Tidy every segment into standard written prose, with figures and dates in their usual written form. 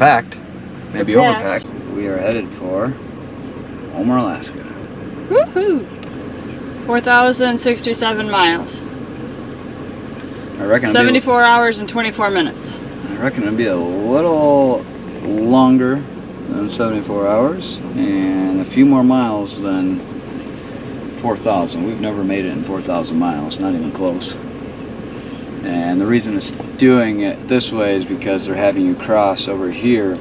packed. Maybe overpacked. We are headed for Homer, Alaska. Woohoo! 4,067 miles. I reckon 74 hours and 24 minutes. I reckon it'll be a little longer than 74 hours and a few more miles than 4,000. We've never made it in 4,000 miles, not even close. And the reason it's doing it this way is because they're having you cross over here,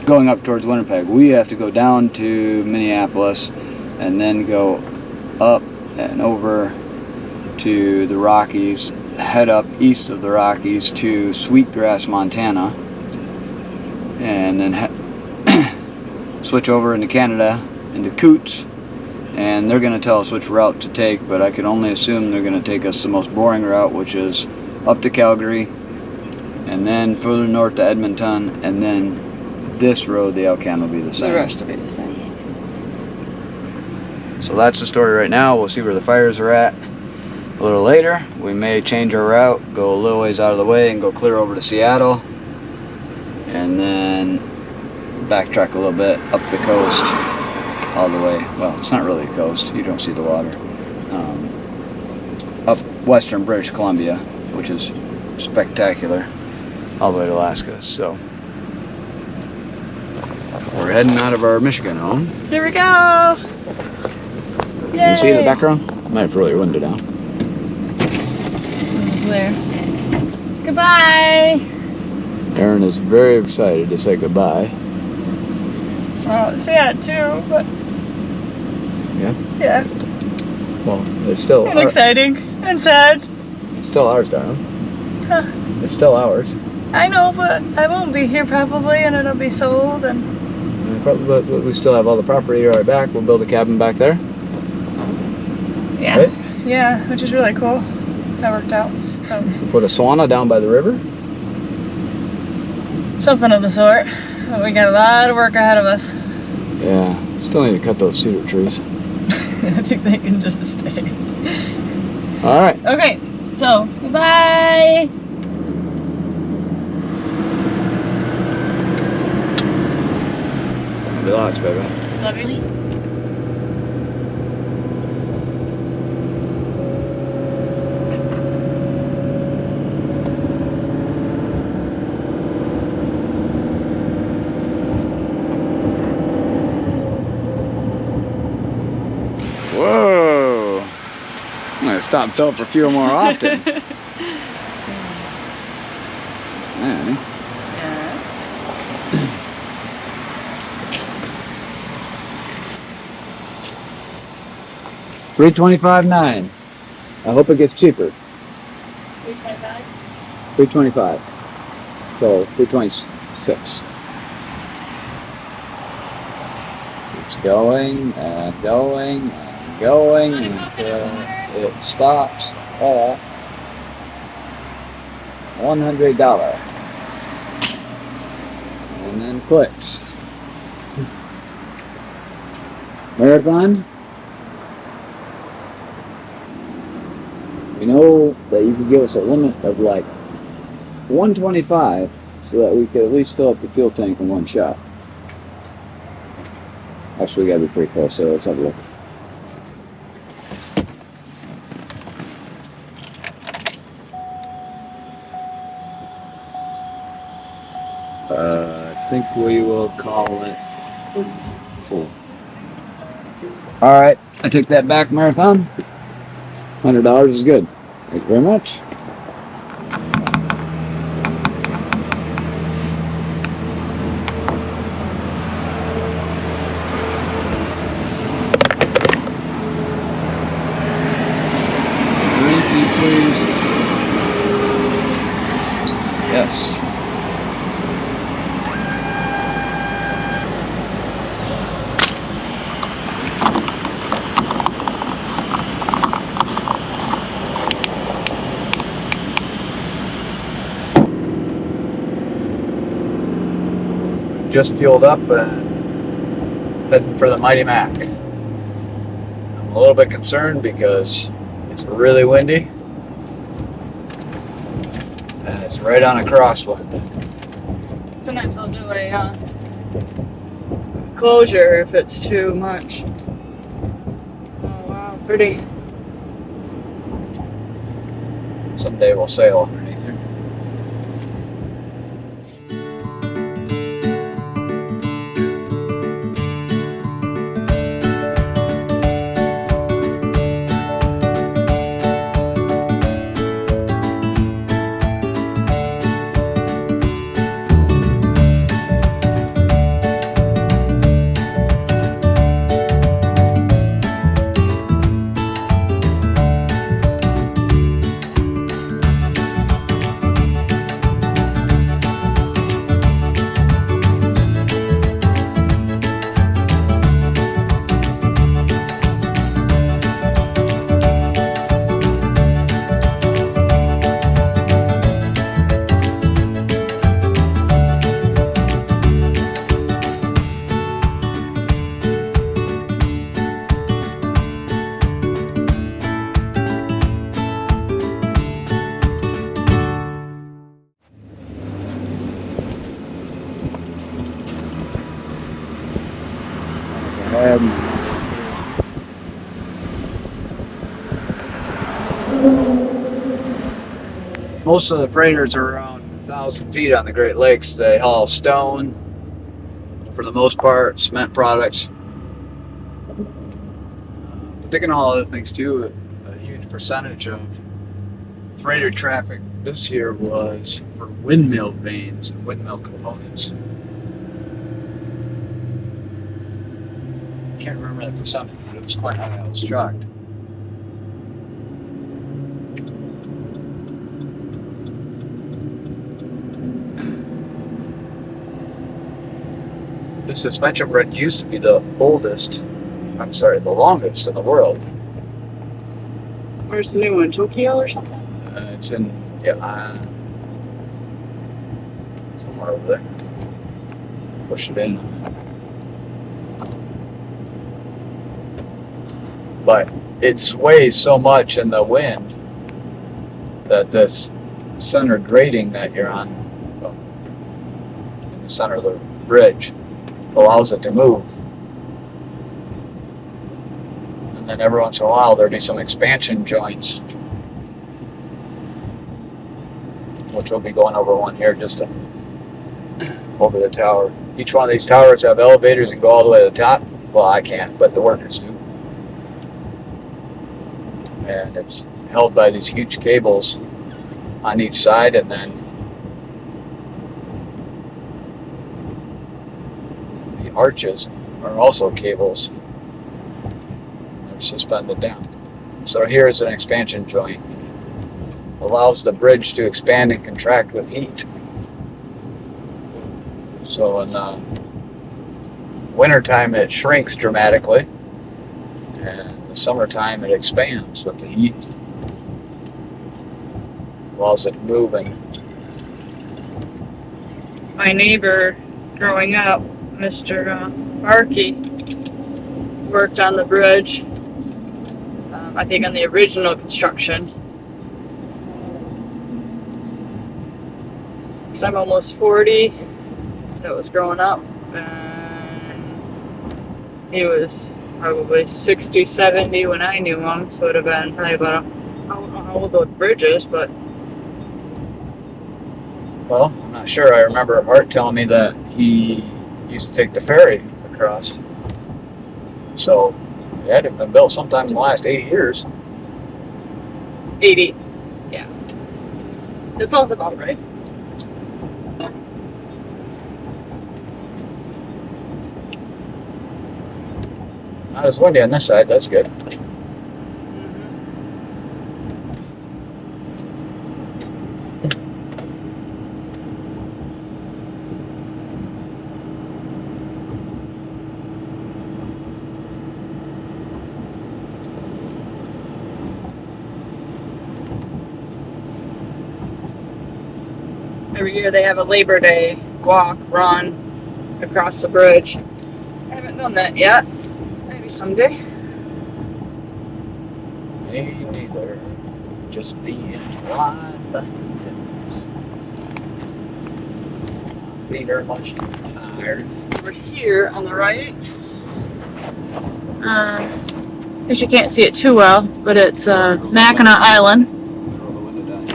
going up towards Winnipeg. We have to go down to Minneapolis and then go up and over to the Rockies, head up east of the Rockies to Sweetgrass, Montana, and then switch over into Canada, into Coots, and they're going to tell us which route to take, but I can only assume they're going to take us the most boring route, which is up to Calgary, and then further north to Edmonton, and then this road, the Alcan, will be the same. The rest will be the same. So that's the story right now. We'll see where the fires are at a little later. We may change our route, go a little ways out of the way, and go clear over to Seattle, and then backtrack a little bit up the coast all the way. Well, it's not really a coast. You don't see the water. Up western British Columbia, which is spectacular, all the way to Alaska. So we're heading out of our Michigan home. Here we go! Yay! You can see in the background? I might have to roll your window down. There. Goodbye! Erin is very excited to say goodbye. Well, it's sad too, but Yeah? yeah. Well, it's still And exciting and sad. It's still ours, darling. Huh. It's still ours. I know, but I won't be here probably, and it'll be sold, and But we still have all the property right back. We'll build a cabin back there. yeah. Right? Yeah, which is really cool. That worked out. So We'll put a sauna down by the river. something of the sort. But we got a lot of work ahead of us. Yeah, still need to cut those cedar trees. I think they can just stay. All right. Okay, so goodbye. Relax, baby. Love you. Whoa! I'm gonna stop and fill up for fuel more often. Man. Yeah. 325.9. I hope it gets cheaper. 325. 325. So 326. Keeps going and going and going until it stops at $100. And then clicks. Marathon. We know that you could give us a limit of like 125 so that we could at least fill up the fuel tank in one shot. Actually, we gotta be pretty close, so let's have a look. I think we will call it full. All right, I take that back, Marathon. $100 is good. Thank you very much. Receipt, please. Yes. Just fueled up and heading for the Mighty Mac. I'm a little bit concerned because it's really windy and it's right on a crosswind. Sometimes they'll do a closure if it's too much. Oh wow, pretty. Someday we'll sail underneath here. Most of the freighters are around 1,000 feet on the Great Lakes. They haul stone, for the most part, cement products. But they can haul other things too. A huge percentage of freighter traffic this year was for windmill vanes and windmill components. I can't remember the percentage, but it was quite high. I was shocked. The suspension bridge used to be the longest in the world. Where's the new one? Tokyo or something? It's in, somewhere over there. Push it in. But it sways so much in the wind that this center grating that you're on, in the center of the bridge, allows it to move. And then every once in a while there'll be some expansion joints, which will be going over one here just to, over the tower. Each one of these towers have elevators and go all the way to the top. Well, I can't, but the workers do. And it's held by these huge cables on each side, and then the arches are also cables. They're suspended down. So here's an expansion joint. Allows the bridge to expand and contract with heat. So in wintertime it shrinks dramatically, and in the summertime it expands with the heat. Allows it moving. My neighbor growing up, Mr. Barkey, worked on the bridge, I think on the original construction. So I'm almost 40, that was growing up, and he was probably 60, 70 when I knew him, so it would have been probably about, I don't know how old the bridge is, but... Well, I'm not sure. I remember Art telling me that he used to take the ferry across. So it had to have been built sometime in the last 80 years. 80, yeah. That sounds about right. Not as windy on this side, that's good. Every year they have a Labor Day walk, run across the bridge. I haven't done that yet. Maybe someday. Me neither. Just being blind, thank goodness. Feet are much too tired. We're here on the right. Guess you can't see it too well, but it's Mackinac Island. Roll the window down.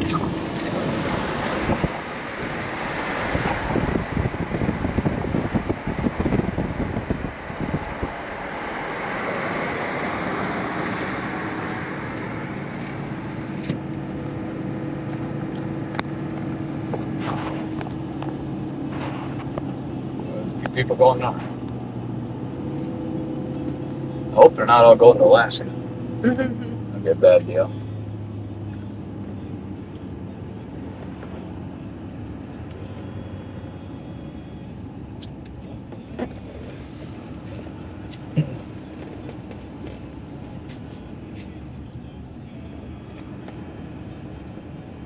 A few people going north. I hope they're not all going to Alaska. That'd be a bad deal.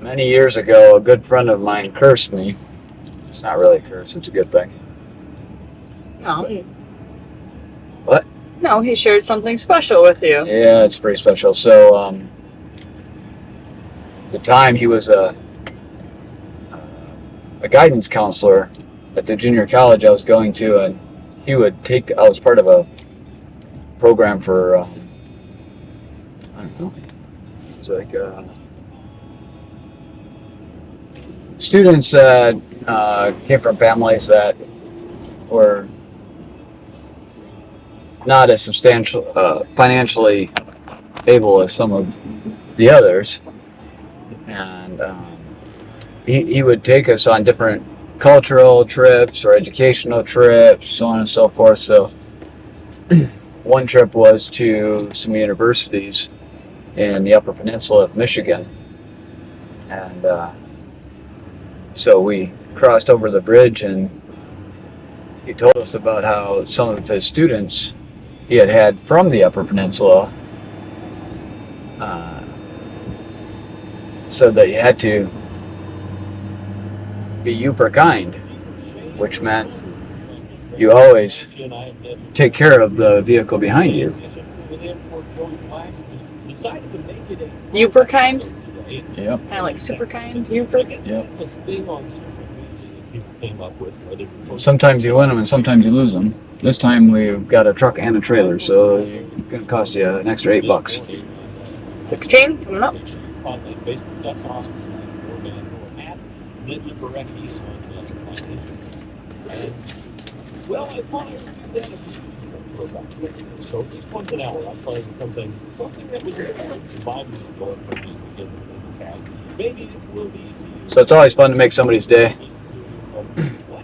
Many years ago, a good friend of mine cursed me. It's not really a curse, it's a good thing. No. What? No, he shared something special with you. Yeah, it's pretty special. So, at the time, he was a guidance counselor at the junior college I was going to, and he would take. I was part of a program for I don't know. It was like students that came from families that were not as substantial, financially able as some of the others, and he would take us on different cultural trips or educational trips, so on and so forth. So one trip was to some universities in the Upper Peninsula of Michigan, and so we crossed over the bridge, and he told us about how some of his students he had from the Upper Peninsula said that you had to be super kind, which meant you always take care of the vehicle behind you. Super kind? Yep. Kind of like super kind? Super? Yep. Sometimes you win them and sometimes you lose them. This time we've got a truck and a trailer, so it's going to cost you an extra $8. 16 coming up. Well, I thought I would do that so just once an hour, I'm playing something that was important to my music going for me to get in the past. Maybe it will be. So it's always fun to make somebody's day.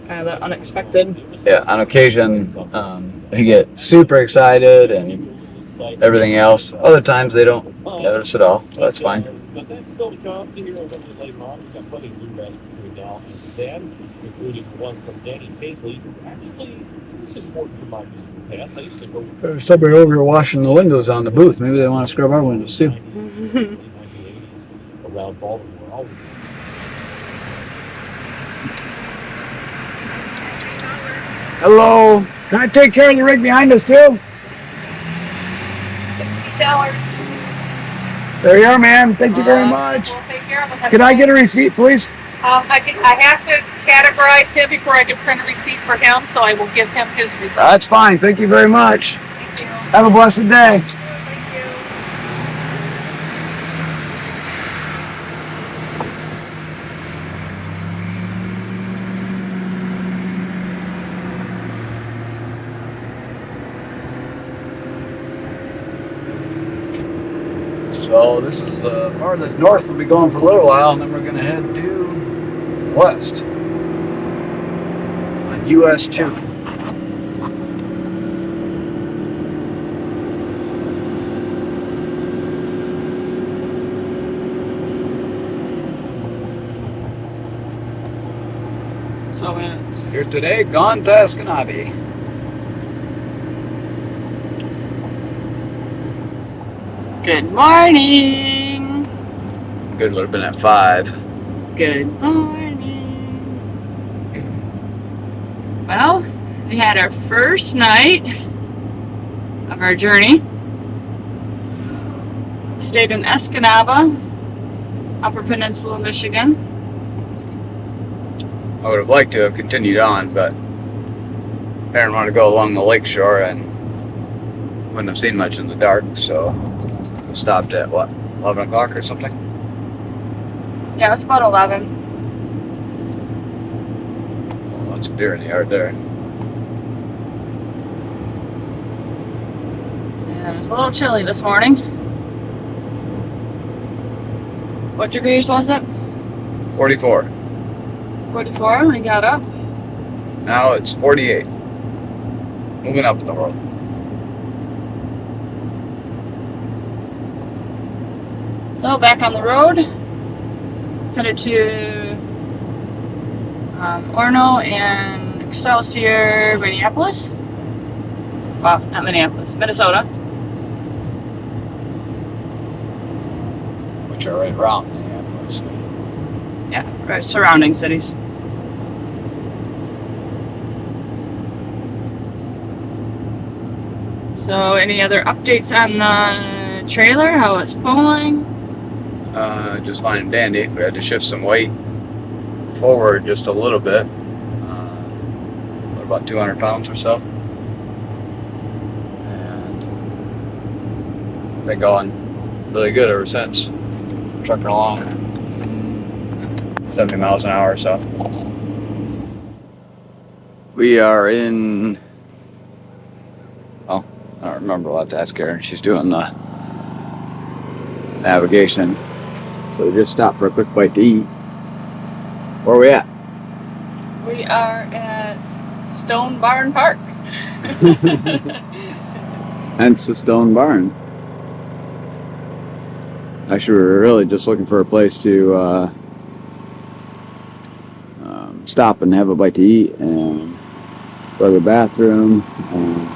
Kind of unexpected. Yeah, on occasion they get super excited and everything else. Other times they don't notice at all. So that's fine. But that's still to come. Here a little bit later on, we've got plenty of bluegrass between now and then, including one from Danny Paisley, who actually is important to my musical path. I used to go. There's somebody over here washing the windows on the booth. Maybe they want to scrub our windows too. Around Baltimore. Hello. Can I take care of the rig behind us too? $60. There you are, ma'am. Thank you very much. We'll take care of it. Can I get a receipt, please? I have to categorize him before I can print a receipt for him, so I will give him his receipt. That's fine. Thank you very much. Thank you. Have a blessed day. Thank you. So this is the farthest north we'll be going for a little while, and then we're going to head due west on US 2. So it's Here today, gone to Escanabi. good morning. Good would have been at 5. Good morning. Well, we had our first night of our journey. Stayed in Escanaba, Upper Peninsula, Michigan. I would have liked to have continued on, but Aaron wanted to go along the lake shore and wouldn't have seen much in the dark, so we stopped at what, 11 o'clock or something? Yeah, it's about 11. Well, lots of deer in the yard there. And it's a little chilly this morning. What degrees was it? 44. 44 when we got up. Now it's 48. Moving up in the world. So back on the road, headed to Orono and Excelsior, Minneapolis. Well, not Minneapolis, Minnesota. Which are right around Minneapolis. Yeah, right, surrounding cities. So, any other updates on the trailer? How it's pulling? Just fine and dandy. We had to shift some weight forward just a little bit. About 200 pounds or so. And been going really good ever since. Trucking along 70 miles an hour or so. We are in, oh, I don't remember. We'll have to ask Erin. She's doing the navigation. So we just stopped for a quick bite to eat. Where are we at? We are at Stone Barn Park. Hence the stone barn. Actually, we were really just looking for a place to stop and have a bite to eat and go to the bathroom and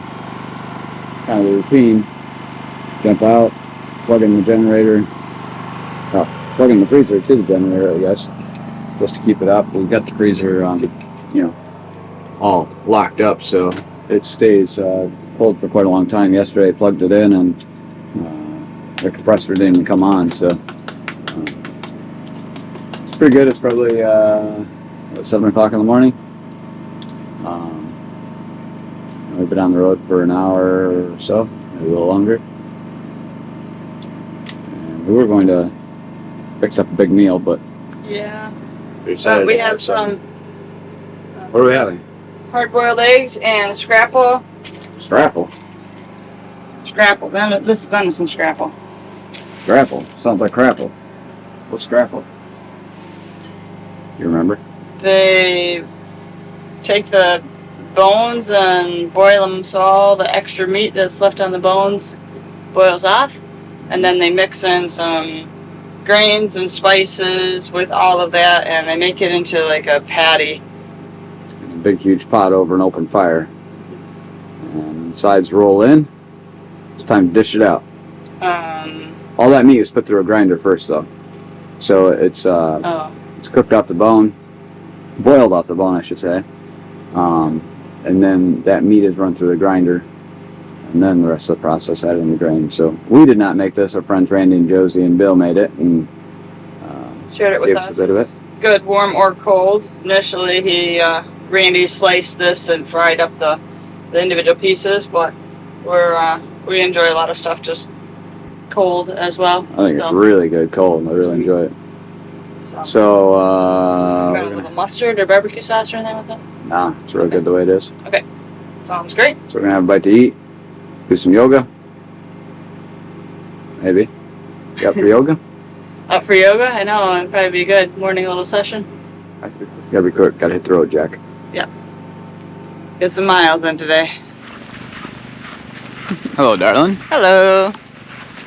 kind of the routine. Jump out, plug in the generator, plug in the freezer to the generator, I guess, just to keep it up. We've got the freezer, all locked up, so it stays cold for quite a long time. Yesterday I plugged it in and the compressor didn't even come on, so it's pretty good. It's probably 7 o'clock in the morning. We've been on the road for an hour or so, maybe a little longer. And we were going to fix up a big meal, but Yeah. we decided We to have some What are we having? hard-boiled eggs and scrapple. Scrapple. Scrapple. This is venison scrapple. Scrapple. Sounds like crapple. What's scrapple? You remember? They take the bones and boil them so all the extra meat that's left on the bones boils off, and then they mix in some grains and spices with all of that, and they make it into like a patty. In a big huge pot over an open fire. And sides roll in. It's time to dish it out. All that meat is put through a grinder first, though. So it's cooked off the bone, boiled off the bone, I should say. And then that meat is run through the grinder, and then the rest of the process added in the grain. So we did not make this. Our friends Randy and Josie and Bill made it, and shared it with gave us. us a bit of it. Good, warm or cold. Initially, Randy sliced this and fried up the individual pieces, but we enjoy a lot of stuff just cold as well. I think it's really good cold. I really enjoy it. So, got a little mustard or barbecue sauce or anything with it? nah, it's really good the way it is. Okay, sounds great. So we're gonna have a bite to eat, do some yoga, maybe. You up for yoga? Up for yoga? I know, it'd probably be a good morning little session. Gotta be quick. Gotta hit the road, Jack. Get some miles in today. Hello, darling. Hello.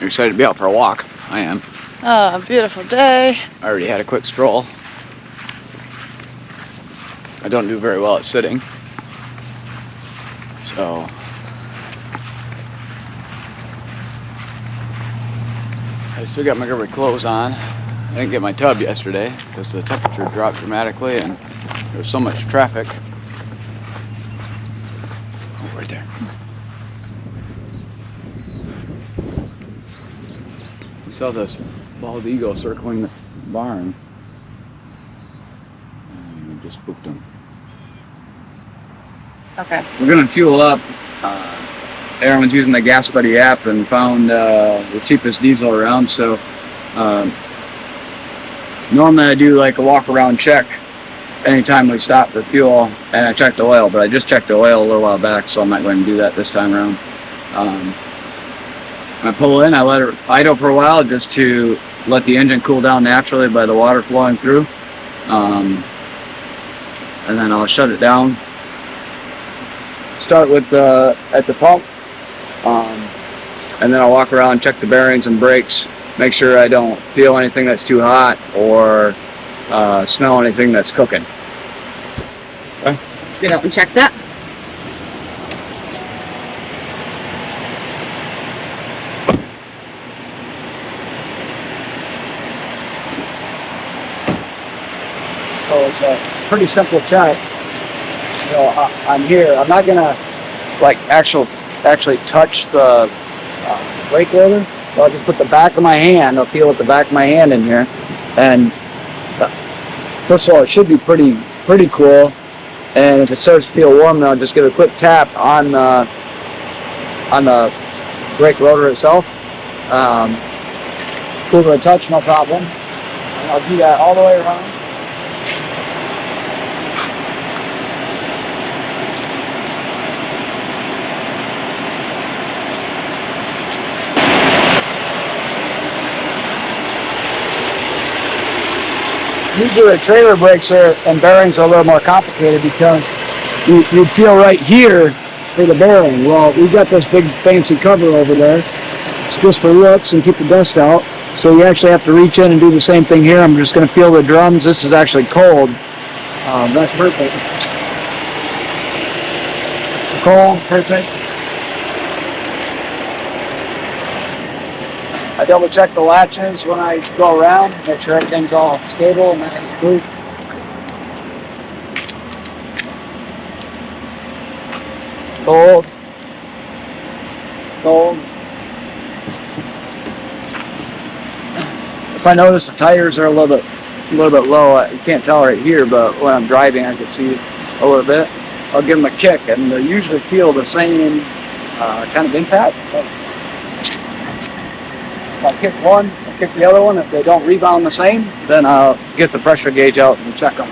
You're excited to be out for a walk. I am. Oh, beautiful day. I already had a quick stroll. I don't do very well at sitting. So I still got my rubber clothes on. I didn't get my tub yesterday because the temperature dropped dramatically and there was so much traffic. Oh, right there. We saw this bald eagle circling the barn. And we just spooked them. Okay. We're gonna fuel up. Aaron was using the Gas Buddy app and found the cheapest diesel around. So normally I do like a walk around check anytime we stop for fuel, and I check the oil. But I just checked the oil a little while back, so I'm not going to do that this time around. When I pull in, I let it idle for a while just to let the engine cool down naturally by the water flowing through, and then I'll shut it down. Start with at the pump, and then I'll walk around, check the bearings and brakes, make sure I don't feel anything that's too hot or smell anything that's cooking. Okay. Let's get out and check that. So it's a pretty simple check. You know, I'm here. I'm not gonna like actually touch the brake rotor. So I'll just put the back of my hand. I'll feel with the back of my hand in here, and first of all, it should be pretty cool. And if it starts to feel warm, then I'll just give a quick tap on the brake rotor itself. Cool to the touch, no problem. And I'll do that all the way around. Usually the trailer brakes and bearings are a little more complicated because you feel right here for the bearing. Well, we've got this big fancy cover over there. It's just for looks and keep the dust out. So you actually have to reach in and do the same thing here. I'm just going to feel the drums. This is actually cold. That's perfect. Cold, perfect. I double check the latches when I go around, make sure everything's all stable and nice and smooth. Cold. Cold. If I notice the tires are a little bit low, you can't tell right here, but when I'm driving I can see a little bit. I'll give them a kick, and they usually feel the same kind of impact. If I kick one, I'll kick the other one. If they don't rebound the same, then I'll get the pressure gauge out and check them.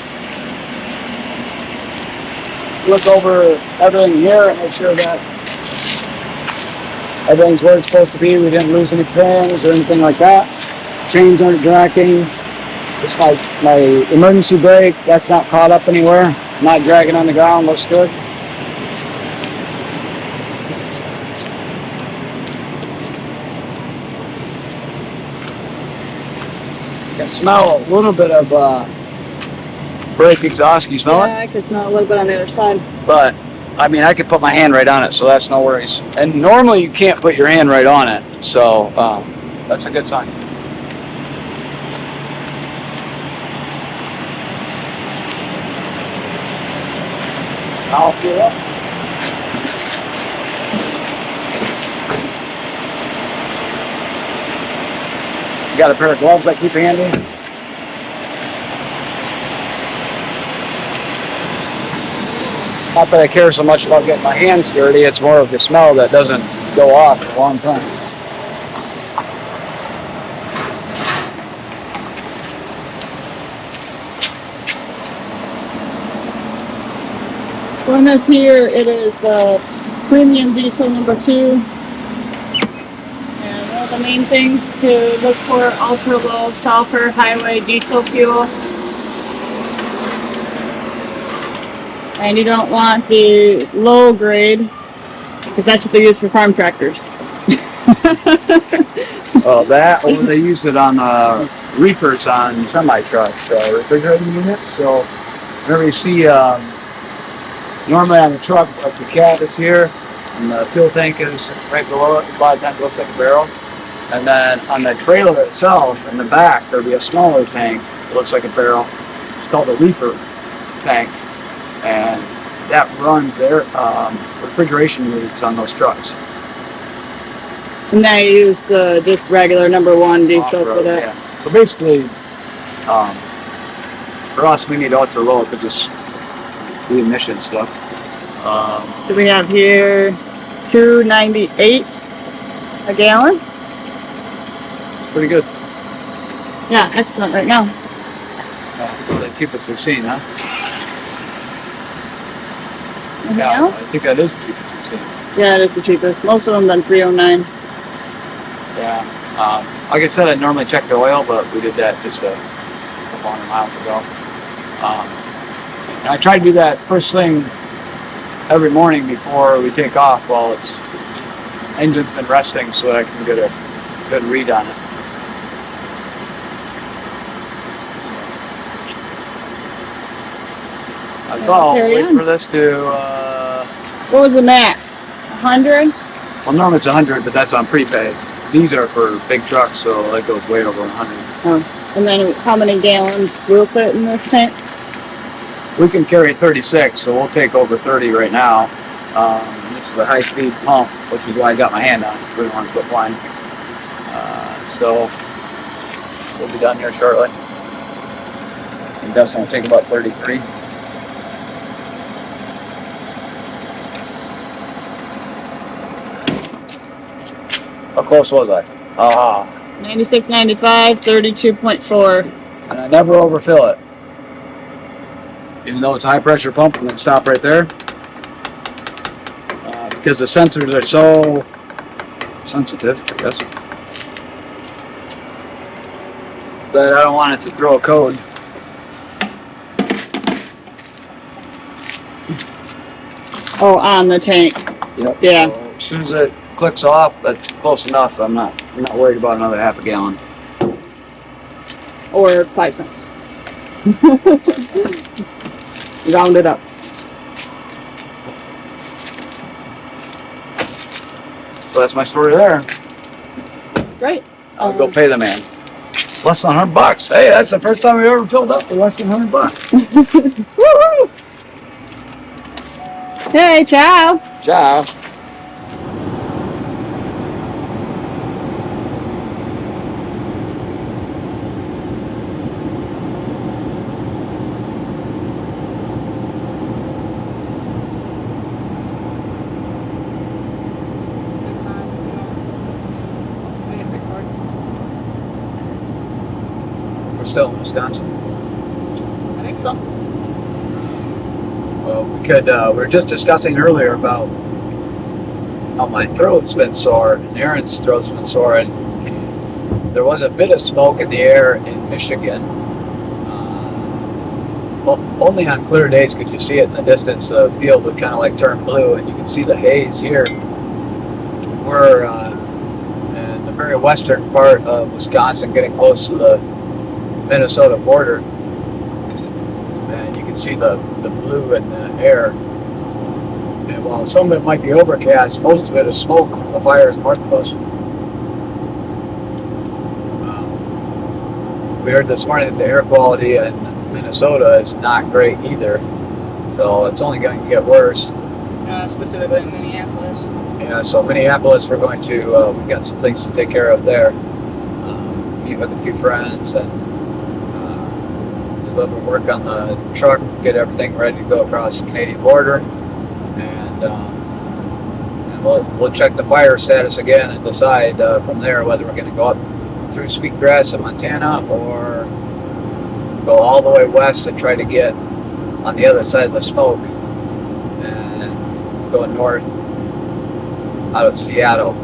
Look over everything here and make sure that everything's where it's supposed to be. We didn't lose any pins or anything like that. Chains aren't dragging. It's my emergency brake. That's not caught up anywhere. Not dragging on the ground. Looks good. You can smell a little bit of brake exhaust. You smell it? Yeah, I can smell a little bit on the other side. But I mean, I could put my hand right on it, so that's no worries. And normally you can't put your hand right on it, so that's a good sign. I'll fill up. You got a pair of gloves I keep handy. Not that I care so much about getting my hands dirty, it's more of the smell that doesn't go off for a long time. So in this here, it is the premium diesel number 2. And one of the main things to look for, ultra low sulfur highway diesel fuel. And you don't want the low grade, because that's what they use for farm tractors. That, or they use it on reefers on semi-trucks, refrigerating units. So whenever you see, normally on the truck, like the cab is here, and the fuel tank is right below it. A lot of times it looks like a barrel. And then on the trailer itself, in the back, there'll be a smaller tank that looks like a barrel. It's called a reefer tank. And that runs their refrigeration units on those trucks. And now you use the just regular number 1 diesel for that. Yeah. So basically, for us, we need ultra low to just the emission stuff. So we have here $2.98 a gallon. It's pretty good. Yeah, excellent right now. Well, the cheapest we've seen, huh? Anything Yeah, else? I think that is the cheapest we've seen. Yeah, it is the cheapest. Most of them done $3.09. Yeah. Like I said, I normally check the oil, but we did that just a couple hundred miles ago. And I try to do that first thing every morning before we take off while its engine's been resting, so I can get a good read on it. That's all. Carry Wait on. for this to. What was the max? 100? Well, normally it's 100, but that's on prepaid. These are for big trucks, so that goes way over 100. Oh. And then how many gallons will fit in this tank? We can carry 36, so we'll take over 30 right now. This is a high-speed pump, which is why I got my hand on it. We don't want to quit flying. So we'll be done here shortly. And that's going to take about 33. How close was I? 96.95, 32.4. And I never overfill it. Even though it's a high pressure pump, I'm going to stop right there. Because the sensors are so sensitive, I guess, that I don't want it to throw a code. Oh, on the tank. Yep. Yeah. So as soon as it clicks off, that's close enough. I'm not worried about another half a gallon. Or 5 cents. Round it up. So that's my story there. Great. I'll go pay the man. Less than $100. Hey, that's the first time we ever filled up for less than $100. Woo-hoo! Hey, ciao. Ciao. We're still in Wisconsin. I think so. Well, we were just discussing earlier about how my throat's been sore, and Aaron's throat's been sore, and there was a bit of smoke in the air in Michigan. Only on clear days could you see it in the distance. The field would kind of like turn blue, and you can see the haze here. We're in the very western part of Wisconsin, getting close to the Minnesota border, and you can see the blue in the air. And while some of it might be overcast, most of it is smoke from the fires north of us. We heard this morning that the air quality in Minnesota is not great either, so it's only going to get worse. Specifically in Minneapolis. Yeah, so Minneapolis, we're going to, we've got some things to take care of there. Meet with a few friends and do a little bit of work on the truck, get everything ready to go across the Canadian border. And we'll check the fire status again and decide from there whether we're going to go up through Sweetgrass in Montana or go all the way west and try to get on the other side of the smoke and go north out of Seattle.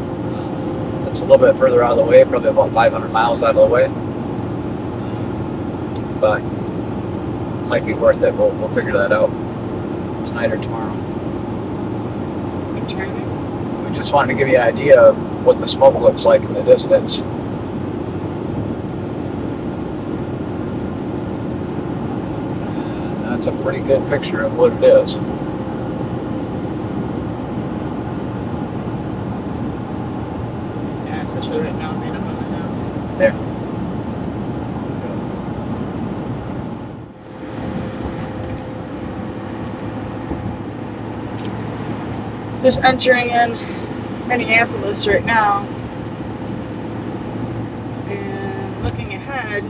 It's a little bit further out of the way, probably about 500 miles out of the way, but might be worth it. We'll figure that out tonight or tomorrow. We just wanted to give you an idea of what the smoke looks like in the distance. And that's a pretty good picture of what it is. Yeah, especially right now, right up on the hill. There. Just entering in Minneapolis right now. And looking ahead,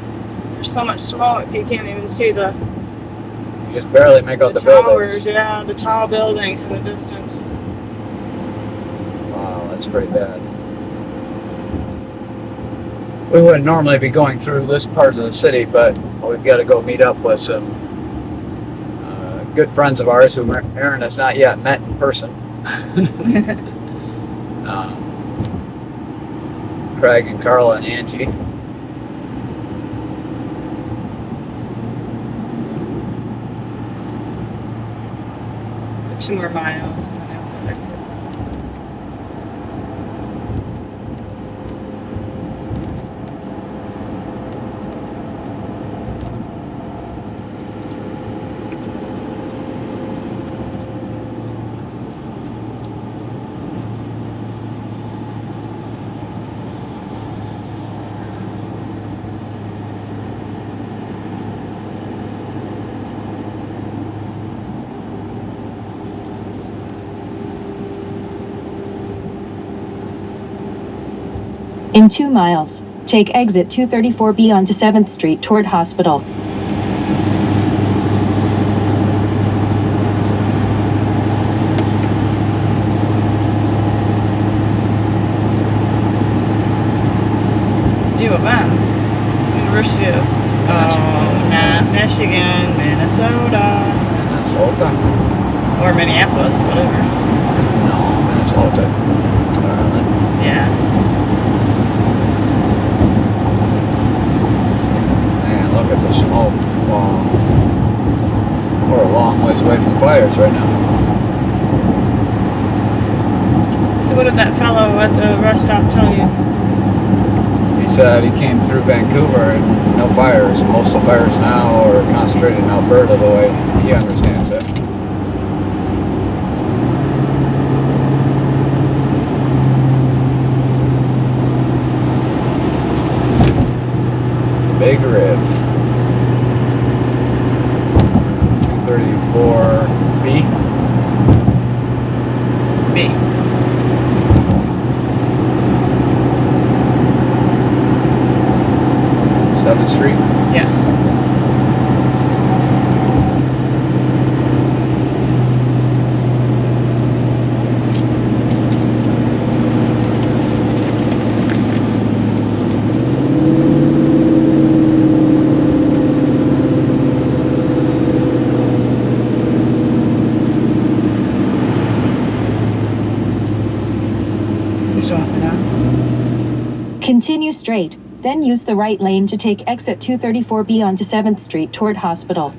there's so much smoke you can't even see the just barely make out the towers, buildings. yeah, the tall buildings in the distance. Wow, that's pretty bad. We wouldn't normally be going through this part of the city, but we've got to go meet up with some good friends of ours who Aaron has not yet met in person. Craig and Carla and Angie. 2 more miles and then I'll exit. In 2 miles, take exit 234B onto 7th Street toward Hospital. U of M, University of Michigan, Minnesota, or Minneapolis, whatever. No, Minnesota. Yeah. Man, look at the smoke. Wow. We're a long ways away from fires right now. So what did that fellow at the rest stop tell you? He said he came through Vancouver and no fires. Most of the fires now are concentrated in Alberta the way he understands it. Big Rib. 234B. B. 7th Street. Yes. Continue straight, then use the right lane to take exit 234B onto 7th Street toward Hospital.